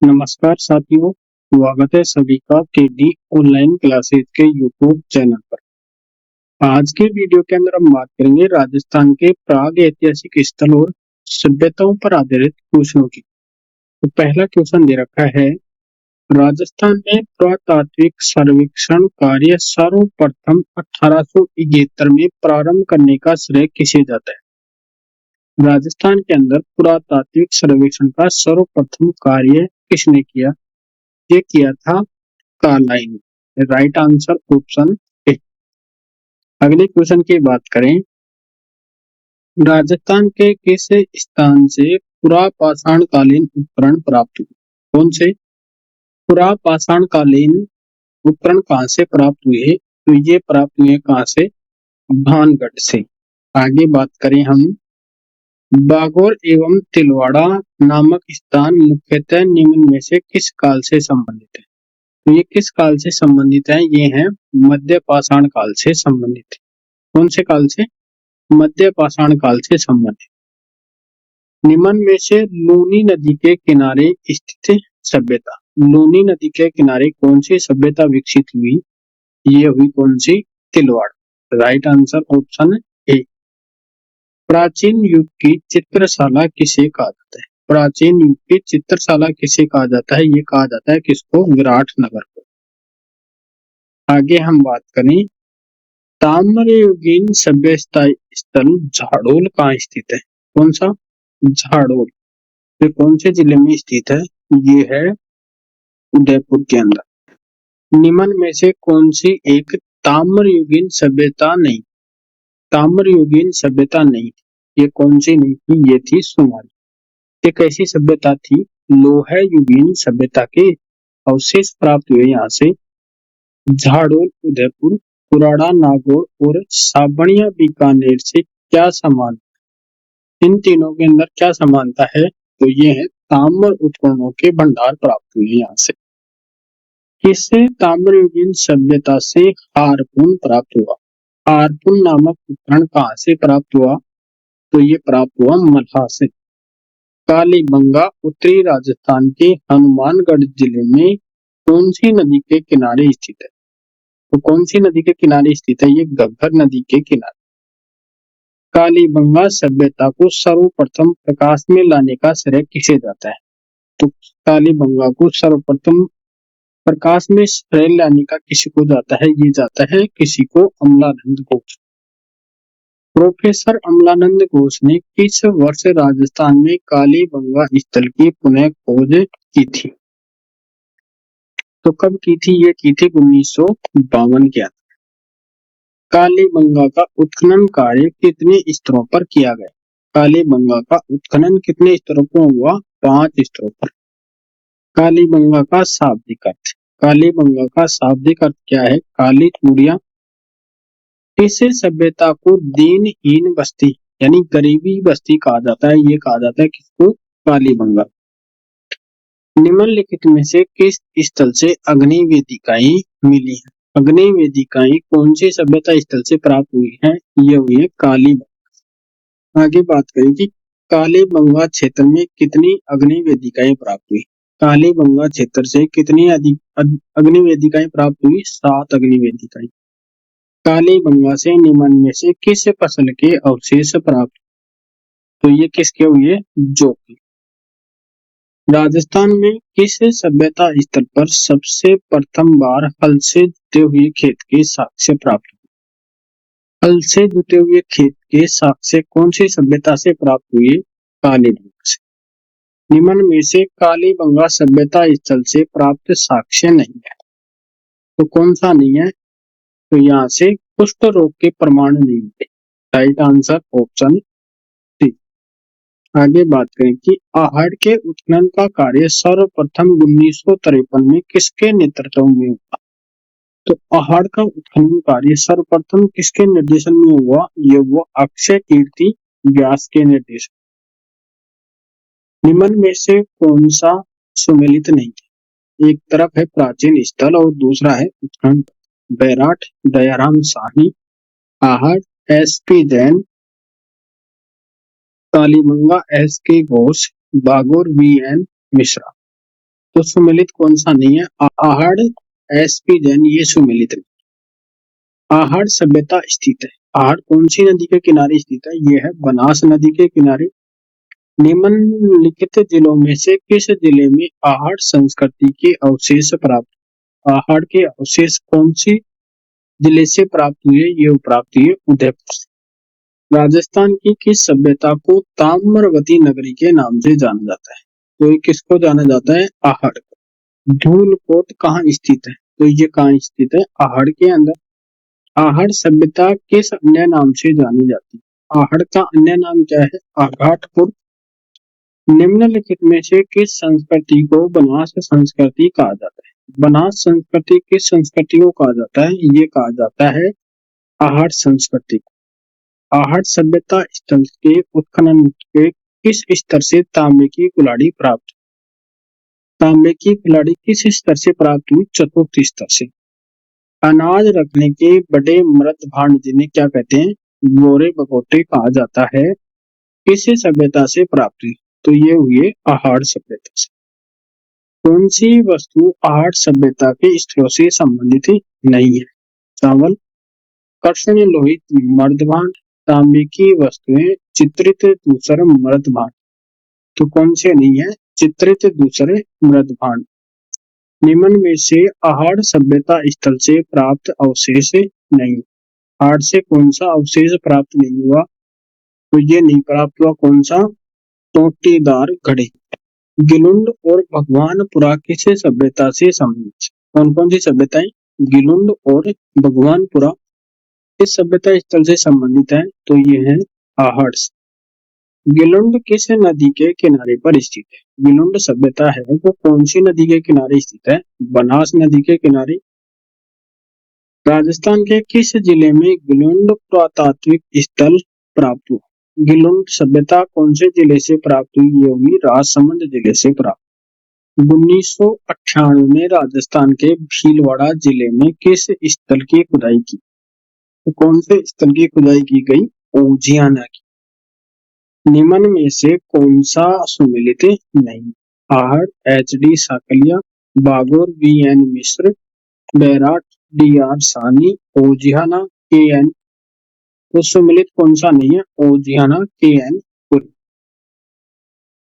नमस्कार साथियों, स्वागत है सभी का केडी ऑनलाइन क्लासेस के यूट्यूब चैनल पर। आज के वीडियो के अंदर हम बात करेंगे राजस्थान के प्राग ऐतिहासिक स्थल और सभ्यताओं पर आधारित क्वेश्चनों की। तो पहला क्वेश्चन दे रखा है, राजस्थान में पुरातात्विक सर्वेक्षण कार्य सर्वप्रथम 1871 में प्रारंभ करने का श्रेय किसे जाता है। राजस्थान के अंदर पुरातात्विक सर्वेक्षण का सर्वप्रथम कार्य किसने किया? ये किया था कार्लाइन। Right answer option A. अगले क्वेश्चन की बात करें, राजस्थान के किस स्थान से पुरापाषाण कालीन उपकरण प्राप्त हुए? कौन से पुरापाषाण कालीन उपकरण कहाँ से प्राप्त हुए? तो ये प्राप्त हुए कहाँ से? भानगढ़ से। आगे बात करें हम, बागोर एवं तिलवाड़ा नामक स्थान मुख्यतः निम्न में से किस काल से संबंधित है? तो ये किस काल से संबंधित है? ये है मध्य पाषाण काल से संबंधित। कौन से काल से? मध्य पाषाण काल से संबंधित। निम्न में से लूनी नदी के किनारे स्थित सभ्यता, लूनी नदी के किनारे कौन सी सभ्यता विकसित हुई? ये हुई कौन सी? Tilwara. Right answer option A. प्राचीन युग की चित्रशाला किसे कहा जाता है? प्राचीन युग की चित्रशाला किसे कहा जाता है? ये कहा जाता है किसको? विराटनगर को। आगे हम बात करें, ताम्रयुगीन सभ्यता स्थल झाड़ोल कहाँ स्थित है? कौन सा? झाड़ोल। ये कौन से जिले में स्थित है? ये है उदयपुर के अंदर। निम्न में से कौन सी एक ताम्रयुगीन सभ्यता नहीं? ताम्रयुगीन सभ्यता नहीं, ये कौन सी नहीं थी? ये थी सुमारी। ये कैसी सभ्यता थी? लोहा युगीन सभ्यता के अवशेष प्राप्त हुए यहाँ से। झाड़ोल उदयपुर, पुराड़ा नागौर और साबणिया बीकानेर से क्या समान? इन तीनों के अंदर क्या समानता है? तो ये है ताम्र उपकरणों के भंडार प्राप्त हुए यहाँ से। किससे ताम्रयुगीन सभ्यता से हारपून प्राप्त हुआ? हारपून नामक उपकरण कहाँ से प्राप्त हुआ? तो ये प्राप्त हुआ मल्हा से। कालीबंगा उत्तरी राजस्थान के हनुमानगढ़ जिले में कौन सी नदी के किनारे स्थित है? तो कौन सी नदी के किनारे स्थित है? ये घग्गर नदी के किनारे। कालीबंगा सभ्यता को सर्वप्रथम प्रकाश में लाने का श्रेय किसे जाता है? तो कालीबंगा को सर्वप्रथम प्रकाश में श्रेय लाने का किसी को जाता है? ये जाता है किसी को? अमलानंद घोष। प्रोफेसर अमलानंद घोष ने किस वर्ष राजस्थान में कालीबंगा स्थल की पुनः खोज की थी? तो कब की थी? ये की थी 1952 के अंदर। कालीबंगा का उत्खनन कार्य कितने स्तरों पर किया गया? कालीबंगा का उत्खनन कितने स्तरों पर हुआ? 5 स्तरों पर। कालीबंगा का शाब्दिक अर्थ, कालीबंगा का शाब्दिक अर्थ क्या है? काली चूड़ियां। इस सभ्यता को दीनहीन बस्ती यानी गरीबी बस्ती कहा जाता है। ये कहा जाता है किसको? कालीबंगा। निम्नलिखित में से किस स्थल से अग्नि वेदिकाएं मिली है? अग्नि वेदिकाएं कौन सी सभ्यता स्थल से प्राप्त हुई है? ये हुई है कालीबंगा। आगे बात करें कि कालीबंगा क्षेत्र में कितनी अग्नि वेदिकाएं प्राप्त हुई? कालीबंगा क्षेत्र से कितनी अग्नि वेदिकाएं प्राप्त हुई? 7 अग्नि वेदिकाएं। कालीबंगा से निम्न में से किस फसल के अवशेष प्राप्त? तो ये किसके हुए? जौ के। राजस्थान में किस सभ्यता स्थल पर सबसे प्रथम बार हल से जुते हुए खेत के साक्ष्य प्राप्त हुए? हल से जुते हुए खेत के साक्ष्य कौन सी सभ्यता से प्राप्त हुए? कालीबंगा से। निम्न में से कालीबंगा सभ्यता स्थल से प्राप्त साक्ष्य नहीं है, तो कौन सा नहीं है? तो यहाँ से कुष्ठ रोग के प्रमाण नहीं है। Right answer option C. आगे बात करें कि आहड़ के उत्खनन का कार्य सर्वप्रथम 1953 में किसके नेतृत्व में हुआ? तो आहड़ का उत्खनन कार्य सर्वप्रथम किसके निर्देशन में हुआ? ये हुआ अक्षय कीर्ति व्यास के निर्देशन। निम्न में से कौन सा सुमेलित नहीं है? एक तरफ है प्राचीन स्थल और दूसरा है उत्खनन। Bairat Dayaram Sahni, Ahar SP. Jain, Kalibangan SK. Ghosh, Bagor VN. Mishra. तो सुमेलित कौन सा नहीं है? आहड़, एसपी जैन, ये सुमेलित नहीं। आहड़ सभ्यता स्थित है। आहड़ कौन सी नदी के किनारे स्थित है? ये है बनास नदी के किनारे। निम्नलिखित जिलों में से किस जिले में आहड़ संस्कृति के अवशेष प्राप्त? आहड़ के अवशेष कौन सी जिले से प्राप्त हुए? ये प्राप्त हुए उदयपुर से। राजस्थान की किस सभ्यता को ताम्रवती नगरी के नाम से जाना जाता है? तो ये किसको जाना जाता है? आहड़। धूलकोट कहाँ स्थित है? तो ये कहाँ स्थित है? आहड़ के अंदर। आहड़ सभ्यता किस अन्य नाम से जानी जाती है? आहड़ का अन्य नाम क्या है? आघाटपुर। निम्नलिखित में से किस संस्कृति को बनास संस्कृति कहा जाता है? बनास संस्कृति किस संस्कृति को कहा जाता है? ये कहा जाता है आहड़ संस्कृति को। आहड़ सभ्यता स्थल के उत्खनन के किस स्तर से तांबे की कुल्हाड़ी प्राप्त? तांबे की कुल्हाड़ी किस स्तर से प्राप्त हुई? चतुर्थ स्तर से। अनाज रखने के बड़े मृत भांड जिन्हें क्या कहते हैं? बोरे बकोटे कहा जाता है। किस सभ्यता से प्राप्त हुई? तो ये हुए आहड़ सभ्यता से। कौन सी वस्तु आहड़ सभ्यता के स्थलों से संबंधित नहीं है? चावल, कर्षण लोहित मर्दभांड, तांबे की वस्तुएं, चित्रित दूसरे मर्दभांड। तो कौन से नहीं है? चित्रित दूसरे मर्दभांड। निम्न में से आहड़ सभ्यता स्थल से प्राप्त अवशेष नहीं। आहड़ से कौन सा अवशेष प्राप्त नहीं हुआ? तो ये नहीं प्राप्त हुआ कौन सा? टोटीदार घड़े। गिलुंड और भगवानपुरा किस सभ्यता से संबंधित? कौन कौन सी सभ्यताएं? गिलुंड और भगवानपुरा किस सभ्यता स्थल से संबंधित है? तो ये है आहड़ से। गिलुंड किस नदी के किनारे पर स्थित है? गिलुंड सभ्यता है वो कौन सी नदी के किनारे स्थित है? बनास नदी के किनारे। राजस्थान के किस जिले में गिलुंड पुरातात्विक स्थल प्राप्त हुआ? गिलुंड सभ्यता कौन से जिले से प्राप्त हुई? ये होगी राजसमंद जिले से प्राप्त। 1998 में राजस्थान के भीलवाड़ा जिले में किस स्थल की खुदाई की? तो कौन से स्थल की खुदाई की गई? ओजियाना की। निम्न में से कौन सा सुमेलित नहीं? आहड़, एच.डी. साकलिया, बागोर, वी.एन. मिश्र, बैराट, डी.आर. सानी, ओजियाना, के.एन. तो सुमेलित कौन सा नहीं है? Oceania, K. N..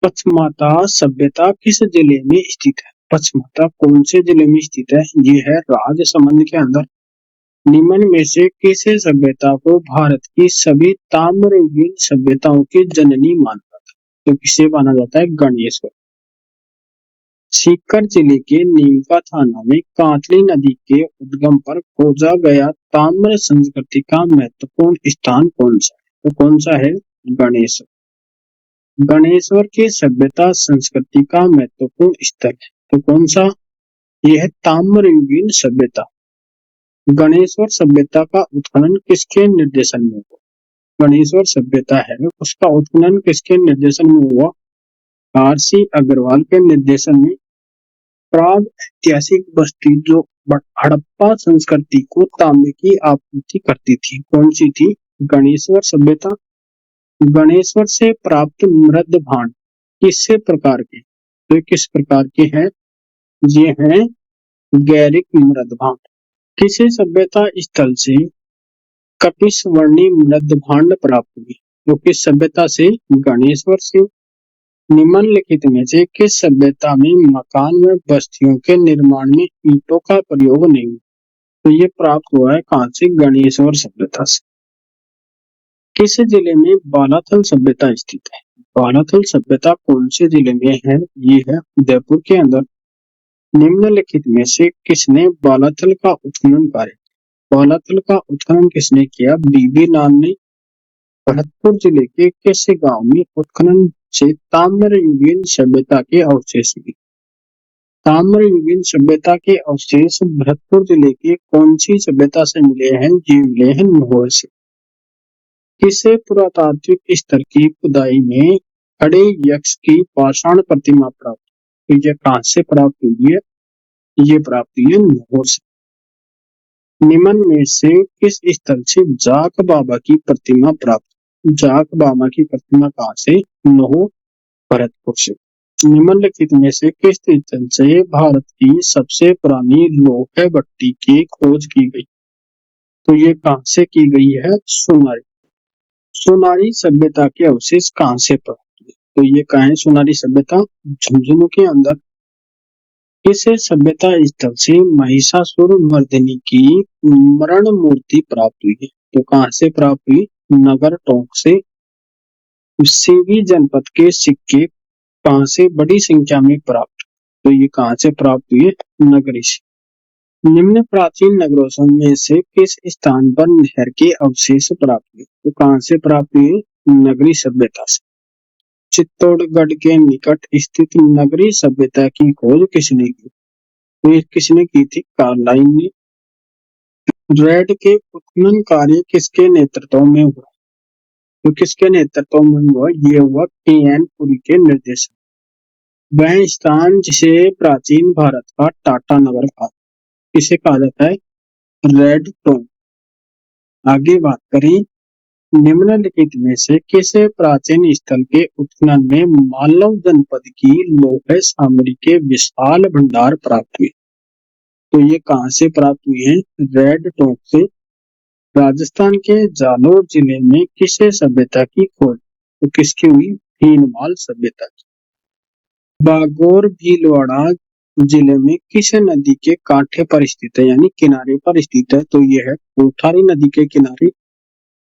पचमाता सभ्यता किस जिले में स्थित है? पचमाता कौन से जिले में स्थित है? ये है राजसमंद के अंदर। निम्न में से किस सभ्यता को भारत की सभी ताम्रयुगीन सभ्यताओं की जननी माना जाता है? तो किसे माना जाता है? गणेश्वर। सीकर जिले के नीमका थाना में कांतली नदी के उद्गम पर खोजा गया ताम्र संस्कृति का महत्वपूर्ण स्थान कौन सा है? तो कौन सा है? गणेश्वर। गणेश्वर की सभ्यता संस्कृति का महत्वपूर्ण स्थल है। तो कौन सा? यह है ताम्रयुगीन सभ्यता। गणेश्वर सभ्यता का उत्खनन किसके निर्देशन में हुआ? गणेश्वर सभ्यता है उसका उत्खनन किसके निर्देशन में हुआ? आर.सी. अग्रवाल के निर्देशन में। प्राग ऐतिहासिक बस्ती जो हड़प्पा संस्कृति को तांबे की आपूर्ति करती थी, कौन सी थी? गणेश्वर सभ्यता। गणेश्वर से प्राप्त मृद भांड किस प्रकार के? तो किस प्रकार के हैं? ये हैं गैरिक मृद भांड। किसी सभ्यता स्थल से कपिसवर्णी मृद भांड प्राप्त हुई? तो किस सभ्यता से? गणेश्वर से। निम्नलिखित में से किस सभ्यता में मकान व बस्तियों के निर्माण में ईंटों का प्रयोग नहीं हुआ? तो ये प्राप्त हुआ है कहां से? गणेश्वर सभ्यता से। किस जिले में बालाथल सभ्यता स्थित है? बालाथल सभ्यता कौन से जिले में है? ये है उदयपुर के अंदर। निम्नलिखित में से किसने बालाथल का उत्खनन कार्य? बालाथल का उत्खनन किसने किया? बीबी नाम ने। भरतपुर जिले के किस गांव में उत्खनन से ताम्रयुगीन सभ्यता के अवशेष मिले? ताम्रयुगीन सभ्यता के अवशेष भरतपुर जिले के कौन सी सभ्यता से मिले हैं? ये मिले हैं न्होर से। किसे पुरातात्विक स्तर की खुदाई में खड़े यक्ष की पाषाण प्रतिमा प्राप्त? तो ये कहां से प्राप्त हुई है? ये प्राप्त हुई है न्होर से। निम्न में से किस स्थल से जाक बाबा की प्रतिमा प्राप्त? जाक बाबा की प्रतिमा कहां से? न्होर, भरतपुर से। निम्नलिखित में से किस स्थल से भारत की सबसे पुरानी लौह भट्टी की खोज की गई? तो ये कहाँ से की गई है? सोनारी। सोनारी सभ्यता के अवशेष कहाँ से प्राप्त हुए? तो ये कहाँ है सोनारी सभ्यता? झुंझुनू के अंदर। इस सभ्यता स्थल से महिषासुर मर्दिनी की मरण मूर्ति प्राप्त हुई है। तो कहाँ से प्राप्त हुई? नगर टोंक से। सीवी जनपद के सिक्के कहाँ से बड़ी संख्या में प्राप्त? तो ये कहाँ से प्राप्त हुए? नगरी से। निम्न प्राचीन नगरों में से किस स्थान पर नहर के अवशेष प्राप्त हुए? तो कहाँ से प्राप्त हुए? नगरी सभ्यता से। चित्तौड़गढ़ के निकट स्थित नगरी सभ्यता की खोज किसने की? तो ये किसने की थी? कार्लाइन ने। रेड के उत्खनन कार्य किसके नेतृत्व में हुआ? तो किसके नेतृत्व में हुआ? ये हुआ के.एन. पुरी के निर्देशन। वह स्थान जिसे प्राचीन भारत का टाटा नगर कहा, किसे कहा जाता है? रेड टोंक। आगे बात करें, निम्नलिखित में से किस प्राचीन स्थल के उत्खनन में मालव जनपद की लौह सामग्री के विशाल भंडार प्राप्त हुए? तो ये कहाँ से प्राप्त हुए हैं? रेड टोंक से। राजस्थान के जालोर जिले में किस सभ्यता की खोज? तो किसकी हुई? भीनमाल सभ्यता की। बागोर भीलवाड़ा जिले में किस नदी के कांठे पर स्थित है, यानी किनारे पर स्थित है? तो यह है कोठारी नदी के किनारे।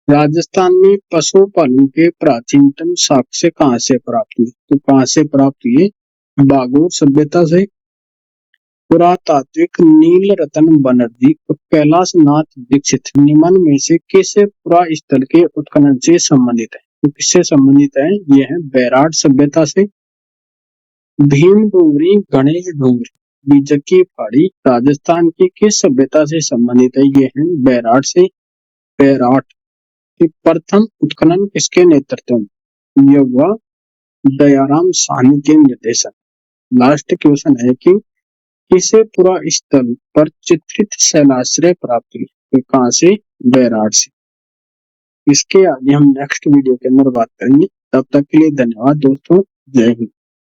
राजस्थान में पशुपालन के प्राचीनतम साक्ष्य कहाँ से प्राप्त हुए? तो कहाँ से प्राप्त हुए? बागोर सभ्यता से। पुरातात्विक नील रतन बनर्जी और कैलाश नाथ दीक्षित निम्न में से किस पुरा स्थल के उत्खनन से संबंधित है? तो किससे संबंधित है? यह है बैराट सभ्यता से। भीम डोंगरी गणेश डोंगरी बीजक की पहाड़ी राजस्थान की किस सभ्यता से संबंधित है? ये है बैराट से। बैराट की प्रथम उत्खनन किसके नेतृत्व में? यह हुआ दयाराम साहनी के निर्देशन। लास्ट क्वेश्चन है कि किसे पुरा स्थल पर चित्रित शैलाश्रय प्राप्त हुई? तो कहाँ से? बैराट से। इसके आगे हम नेक्स्ट वीडियो के अंदर बात करेंगे। तब तक के लिए धन्यवाद दोस्तों। जय हिंद।